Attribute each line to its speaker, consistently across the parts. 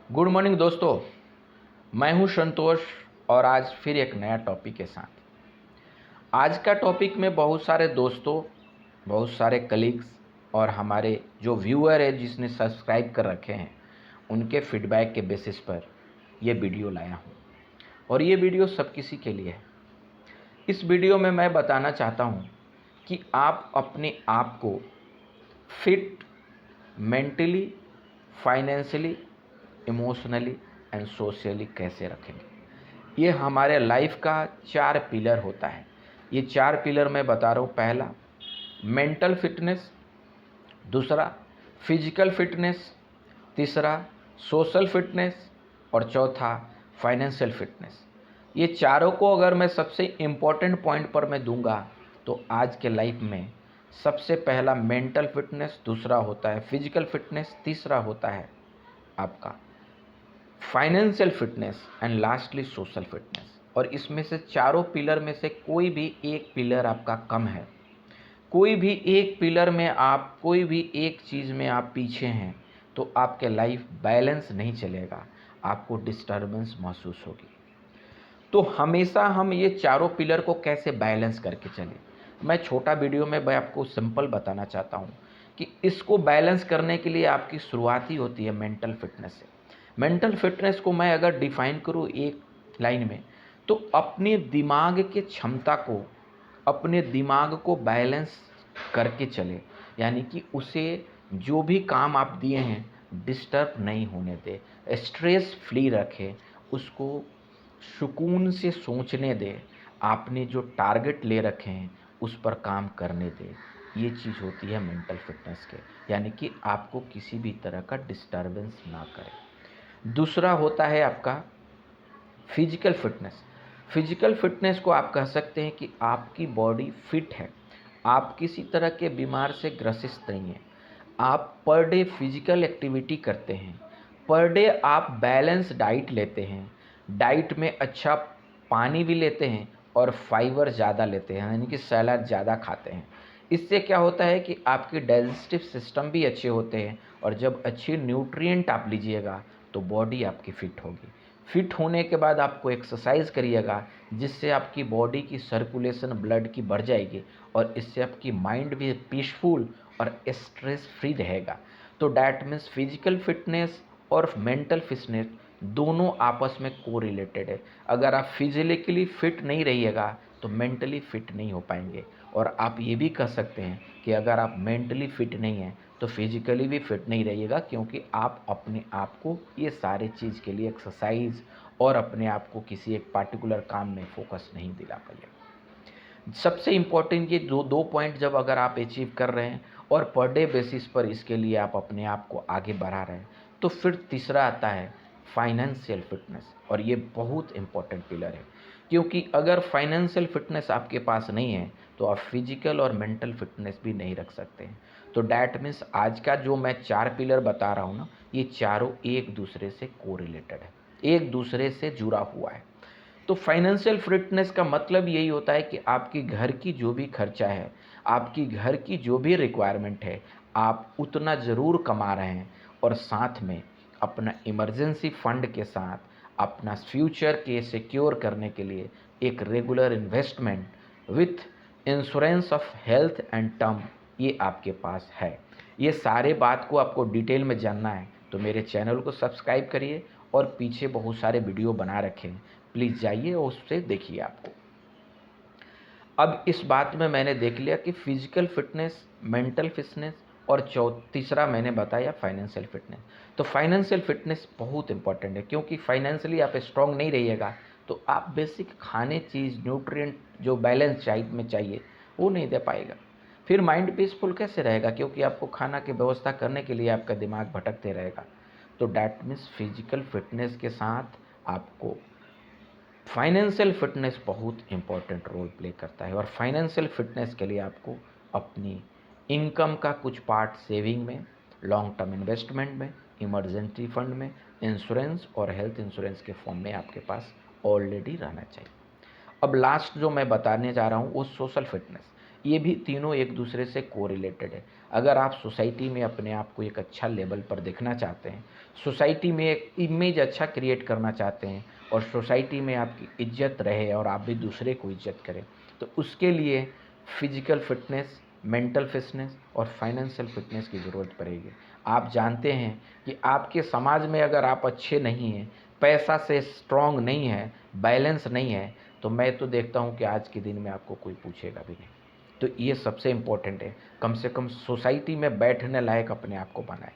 Speaker 1: Good morning दोस्तों। मैं हूं संतोष और आज फिर एक नया टॉपिक के साथ। आज का टॉपिक में बहुत सारे दोस्तों, बहुत सारे कलीग्स और हमारे जो व्यूअर है जिसने सब्सक्राइब कर रखे हैं, उनके फीडबैक के बेसिस पर ये वीडियो लाया हूं और ये वीडियो सब किसी के लिए है। इस वीडियो में मैं बताना चाहता हूं कि आप अपने आप को fit mentally, financially, emotionally and socially कैसे रखेंगे। ये हमारे लाइफ का 4 पिलर होता है। ये 4 पिलर मैं बता रहा हूँ। पहला मेंटल फिटनेस, दूसरा फिजिकल फिटनेस, तीसरा सोशल फिटनेस और चौथा फाइनेंशियल फिटनेस। ये चारों को अगर मैं सबसे इम्पोर्टेंट पॉइंट पर मैं दूंगा तो आज के लाइफ में सबसे पहला मेंटल फिटनेस, दूसरा होता है फिजिकल फिटनेस, तीसरा होता है आपका financial fitness and lastly social fitness. और इसमें से चारों पिलर में से कोई भी एक पिलर आपका कम है, कोई भी एक पिलर में आप, कोई भी एक चीज़ में आप पीछे हैं तो आपके लाइफ बैलेंस नहीं चलेगा, आपको डिस्टर्बेंस महसूस होगी। तो हमेशा हम ये चारों पिलर को कैसे बैलेंस करके चलें, मैं छोटा वीडियो में मैं आपको सिंपल बताना चाहता हूँ कि इसको बैलेंस करने के लिए आपकी शुरुआत ही होती है मेंटल फिटनेस से। मेंटल फिटनेस को मैं अगर डिफाइन करूँ एक लाइन में, तो अपने दिमाग के क्षमता को, अपने दिमाग को बैलेंस करके चले, यानी कि उसे जो भी काम आप दिए हैं डिस्टर्ब नहीं होने दे, स्ट्रेस फ्री रखें, उसको सुकून से सोचने दें, आपने जो टारगेट ले रखे हैं उस पर काम करने दें। ये चीज़ होती है मेंटल फिटनेस के, यानी कि आपको किसी भी तरह का डिस्टर्बेंस ना करें। दूसरा होता है आपका फिजिकल फिटनेस। फिजिकल फिटनेस को आप कह सकते हैं कि आपकी बॉडी फिट है, आप किसी तरह के बीमार से ग्रसित नहीं हैं, आप पर डे फिजिकल एक्टिविटी करते हैं, पर डे आप बैलेंस डाइट लेते हैं, डाइट में अच्छा पानी भी लेते हैं और फाइबर ज़्यादा लेते हैं, यानी कि सैलड ज़्यादा खाते हैं। इससे क्या होता है कि आपके डाइजेस्टिव सिस्टम भी अच्छे होते हैं और जब अच्छे न्यूट्रिएंट आप लीजिएगा तो बॉडी आपकी फिट होगी। फिट होने के बाद आपको एक्सरसाइज करिएगा, जिससे आपकी बॉडी की सर्कुलेशन ब्लड की बढ़ जाएगी और इससे आपकी माइंड भी पीसफुल और स्ट्रेस फ्री रहेगा। तो डैट मीन्स फिजिकल फिटनेस और मेंटल फिटनेस दोनों आपस में को रिलेटेड है। अगर आप फिजिकली फिट नहीं रहिएगा तो मेंटली फिट नहीं हो पाएंगे, और आप ये भी कह सकते हैं कि अगर आप मेंटली फिट नहीं हैं तो फिजिकली भी फिट नहीं रहिएगा, क्योंकि आप अपने आप को ये सारे चीज़ के लिए एक्सरसाइज और अपने आप को किसी एक पार्टिकुलर काम में फोकस नहीं दिला पाइएगा। सबसे इम्पोर्टेंट ये दो दो पॉइंट जब अगर आप अचीव कर रहे हैं और पर डे बेसिस पर इसके लिए आप अपने आप को आगे बढ़ा रहे हैं, तो फिर तीसरा आता है फाइनेंशियल फिटनेस, और ये बहुत इम्पोर्टेंट पिलर है, क्योंकि अगर फाइनेंशियल फिटनेस आपके पास नहीं है तो आप फिजिकल और मेंटल फिटनेस भी नहीं रख सकते हैं। तो डैट मीन्स आज का जो मैं 4 पिलर बता रहा हूँ ना, ये चारों एक दूसरे से को रिलेटेड है, एक दूसरे से जुड़ा हुआ है। तो फाइनेंशियल फिटनेस का मतलब यही होता है कि आपकी घर की जो भी खर्चा है, आपकी घर की जो भी रिक्वायरमेंट है, आप उतना ज़रूर कमा रहे हैं और साथ में अपना इमरजेंसी फंड के साथ अपना फ्यूचर के सिक्योर करने के लिए एक regular investment with insurance of health and term, ये आपके पास है। ये सारे बात को आपको डिटेल में जानना है तो मेरे चैनल को सब्सक्राइब करिए और पीछे बहुत सारे वीडियो बना रखे हैं, प्लीज़ जाइए और उससे देखिए आपको। अब इस बात में मैंने देख लिया कि फिजिकल फिटनेस, मेंटल फिटनेस और तीसरा मैंने बताया फाइनेंशियल फिटनेस। तो फाइनेंशियल फिटनेस बहुत इंपॉर्टेंट है, क्योंकि फाइनेंशियली आप स्ट्रांग नहीं रहिएगा तो आप बेसिक खाने चीज़, न्यूट्रिएंट जो बैलेंस डाइट में चाहिए वो नहीं दे पाएगा। फिर माइंड पीसफुल कैसे रहेगा, क्योंकि आपको खाना की व्यवस्था करने के लिए आपका दिमाग भटकते रहेगा। तो डैट मीन्स फिजिकल फिटनेस के साथ आपको फाइनेंशियल फिटनेस बहुत इंपॉर्टेंट रोल प्ले करता है, और फाइनेंशियल फिटनेस के लिए आपको अपनी इनकम का कुछ पार्ट सेविंग में, लॉन्ग टर्म इन्वेस्टमेंट में, इमरजेंसी फंड में, इंश्योरेंस और हेल्थ इंश्योरेंस के फॉर्म में आपके पास ऑलरेडी रहना चाहिए। अब लास्ट जो मैं बताने जा रहा हूँ वो सोशल फिटनेस। ये भी तीनों एक दूसरे से कोरिलेटेड है। अगर आप सोसाइटी में अपने आप को एक अच्छा लेवल पर देखना चाहते हैं, सोसाइटी में एक इमेज अच्छा क्रिएट करना चाहते हैं और सोसाइटी में आपकी इज्जत रहे और आप भी दूसरे को इज्जत करें, तो उसके लिए फिजिकल फिटनेस, मेंटल फिटनेस और फाइनेंशियल फिटनेस की ज़रूरत पड़ेगी। आप जानते हैं कि आपके समाज में अगर आप अच्छे नहीं हैं, पैसा से स्ट्रांग नहीं है, बैलेंस नहीं है, तो मैं तो देखता हूँ कि आज के दिन में आपको कोई पूछेगा भी नहीं। तो ये सबसे इम्पोर्टेंट है, कम से कम सोसाइटी में बैठने लायक अपने आप को बनाएं।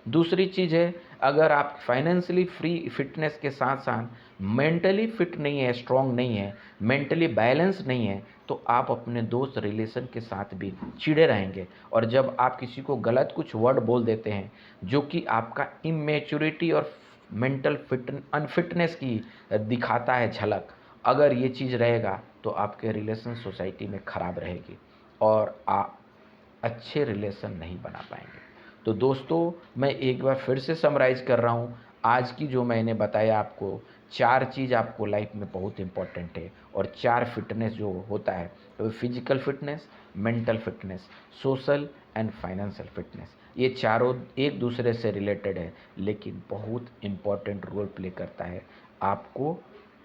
Speaker 1: दूसरी चीज़ है, अगर आप फाइनेंशियली फ्री फिटनेस के साथ साथ मेंटली फिट नहीं है, स्ट्रांग नहीं है, मेंटली बैलेंस नहीं है, तो आप अपने दोस्त रिलेशन के साथ भी चिढ़े रहेंगे। और जब आप किसी को गलत कुछ वर्ड बोल देते हैं जो कि आपका इमेच्योरिटी और मेंटल अनफिटनेस की दिखाता है झलक, अगर ये चीज़ रहेगा तो आपके रिलेशन सोसाइटी में ख़राब रहेगी और आप अच्छे रिलेशन नहीं बना पाएंगे। तो दोस्तों, मैं एक बार फिर से समराइज़ कर रहा हूँ, आज की जो मैंने बताया आपको 4 चीज़ आपको लाइफ में बहुत इम्पोर्टेंट है और 4 फिटनेस जो होता है, तो physical fitness, mental fitness, social and financial fitness, ये चारों एक दूसरे से रिलेटेड है, लेकिन बहुत इम्पोर्टेंट रोल प्ले करता है आपको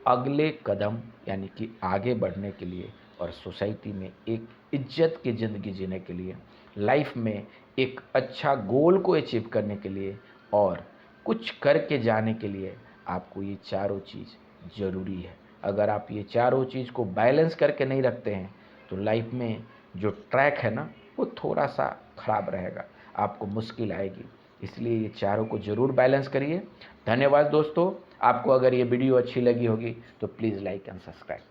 Speaker 1: अगले कदम यानी कि आगे बढ़ने के लिए और सोसाइटी में एक इज्जत की ज़िंदगी जीने के लिए, लाइफ में एक अच्छा गोल को अचीव करने के लिए और कुछ करके जाने के लिए आपको ये चारों चीज़ ज़रूरी है। अगर आप ये चारों चीज़ को बैलेंस करके नहीं रखते हैं तो लाइफ में जो ट्रैक है ना, वो थोड़ा सा ख़राब रहेगा, आपको मुश्किल आएगी। इसलिए ये चारों को ज़रूर बैलेंस करिए। धन्यवाद दोस्तों। आपको अगर ये वीडियो अच्छी लगी होगी तो प्लीज़ लाइक एंड सब्सक्राइब।